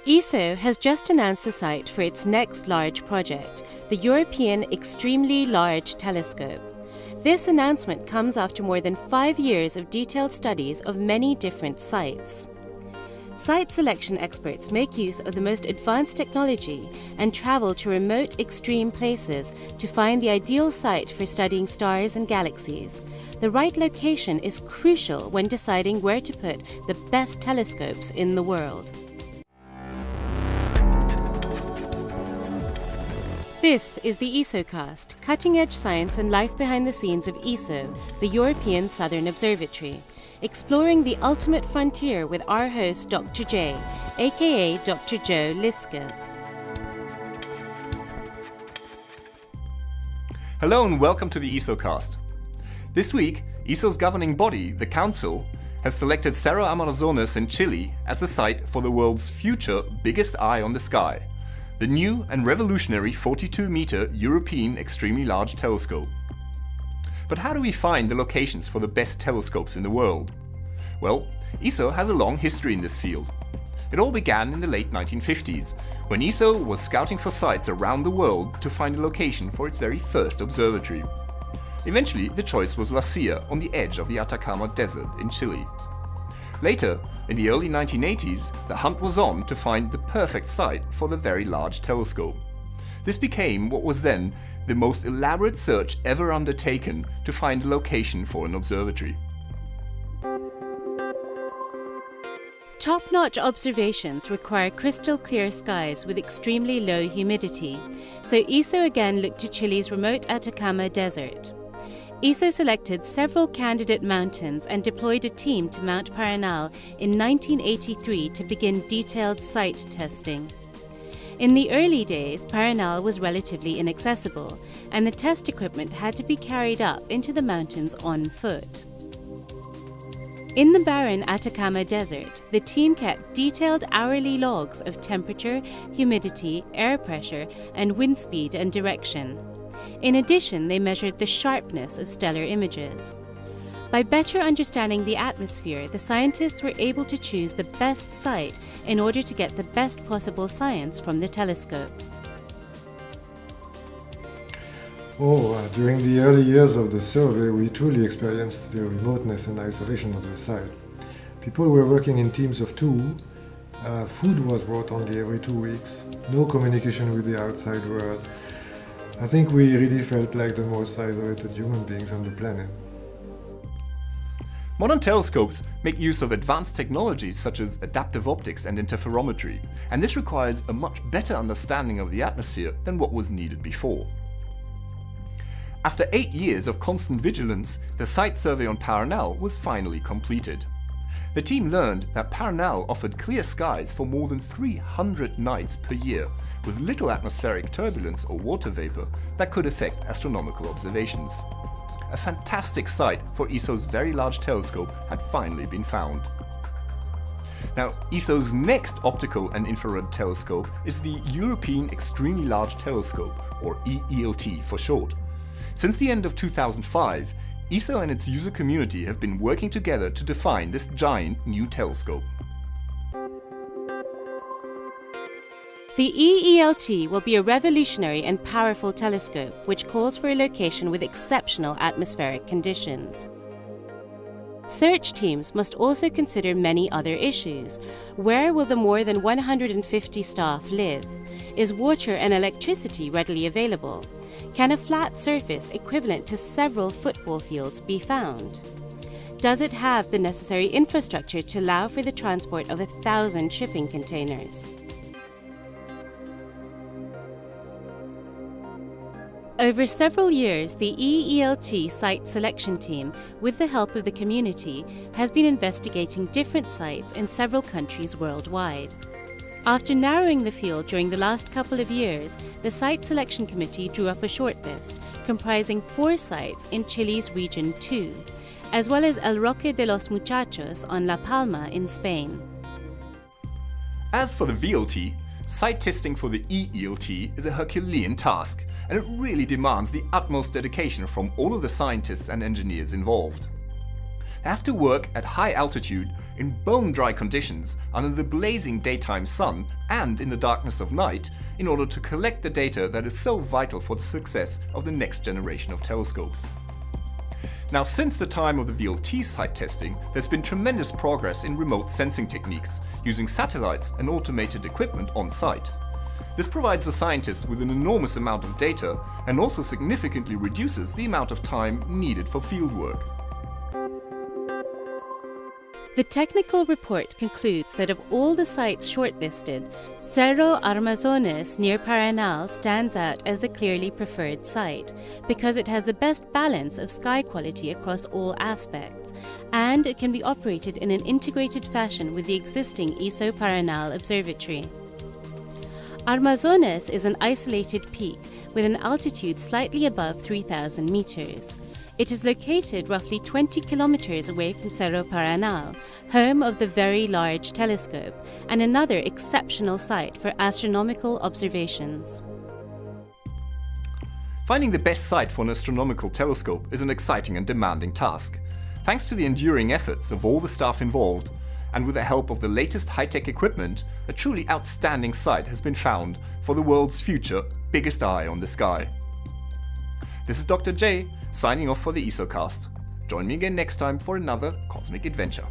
ESO has just announced the site for its next large project, the European Extremely Large Telescope. This announcement comes after more than 5 years of detailed studies of many different sites. Site selection experts make use of the most advanced technology and travel to remote, extreme places to find the ideal site for studying stars and galaxies. The right location is crucial when deciding where to put the best telescopes in the world. This is the ESOcast, cutting-edge science and life behind the scenes of ESO, the European Southern Observatory, exploring the ultimate frontier with our host Dr. J, aka Dr. Joe Liske. Hello and welcome to the ESOcast. This week, ESO's governing body, the Council, has selected Cerro Armazones in Chile as the site for the world's future biggest eye on the sky, the new and revolutionary 42-meter European Extremely Large Telescope. But how do we find the locations for the best telescopes in the world? Well, ESO has a long history in this field. It all began in the late 1950s, when ESO was scouting for sites around the world to find a location for its very first observatory. Eventually, the choice was La Silla on the edge of the Atacama Desert in Chile. Later, in the early 1980s, the hunt was on to find the perfect site for the Very Large Telescope. This became what was then the most elaborate search ever undertaken to find a location for an observatory. Top-notch observations require crystal clear skies with extremely low humidity, so ESO again looked to Chile's remote Atacama Desert. ESO selected several candidate mountains and deployed a team to Mount Paranal in 1983 to begin detailed site testing. In the early days, Paranal was relatively inaccessible, and the test equipment had to be carried up into the mountains on foot. In the barren Atacama Desert, the team kept detailed hourly logs of temperature, humidity, air pressure, and wind speed and direction. In addition, they measured the sharpness of stellar images. By better understanding the atmosphere, the scientists were able to choose the best site in order to get the best possible science from the telescope. During the early years of the survey, we truly experienced the remoteness and isolation of the site. People were working in teams of two. Food was brought only every 2 weeks. No communication with the outside world. I think we really felt like the most isolated human beings on the planet. Modern telescopes make use of advanced technologies such as adaptive optics and interferometry, and this requires a much better understanding of the atmosphere than what was needed before. After 8 years of constant vigilance, the site survey on Paranal was finally completed. The team learned that Paranal offered clear skies for more than 300 nights per year, with little atmospheric turbulence or water vapor that could affect astronomical observations. A fantastic site for ESO's Very Large Telescope had finally been found. Now, ESO's next optical and infrared telescope is the European Extremely Large Telescope, or E-ELT for short. Since the end of 2005, ESO and its user community have been working together to define this giant new telescope. The E-ELT will be a revolutionary and powerful telescope which calls for a location with exceptional atmospheric conditions. Search teams must also consider many other issues. Where will the more than 150 staff live? Is water and electricity readily available? Can a flat surface equivalent to several football fields be found? Does it have the necessary infrastructure to allow for the transport of 1,000 shipping containers? Over several years, the E-ELT site selection team, with the help of the community, has been investigating different sites in several countries worldwide. After narrowing the field during the last couple of years, the site selection committee drew up a shortlist comprising 4 sites in Chile's Region 2, as well as El Roque de los Muchachos on La Palma in Spain. As for the VLT, site testing for the E-ELT is a Herculean task, and it really demands the utmost dedication from all of the scientists and engineers involved. have to work at high altitude in bone-dry conditions under the blazing daytime sun and in the darkness of night in order to collect the data that is so vital for the success of the next generation of telescopes. Now, since the time of the VLT site testing, there's been tremendous progress in remote sensing techniques using satellites and automated equipment on site. This provides the scientists with an enormous amount of data and also significantly reduces the amount of time needed for fieldwork. The technical report concludes that of all the sites shortlisted, Cerro Armazones near Paranal stands out as the clearly preferred site because it has the best balance of sky quality across all aspects, and it can be operated in an integrated fashion with the existing ESO Paranal observatory. Armazones is an isolated peak with an altitude slightly above 3,000 meters. It is located roughly 20 kilometers away from Cerro Paranal, home of the Very Large Telescope, and another exceptional site for astronomical observations. Finding the best site for an astronomical telescope is an exciting and demanding task. Thanks to the enduring efforts of all the staff involved, and with the help of the latest high-tech equipment, a truly outstanding site has been found for the world's future biggest eye on the sky. This is Dr. J, signing off for the ESOcast. Join me again next time for another cosmic adventure.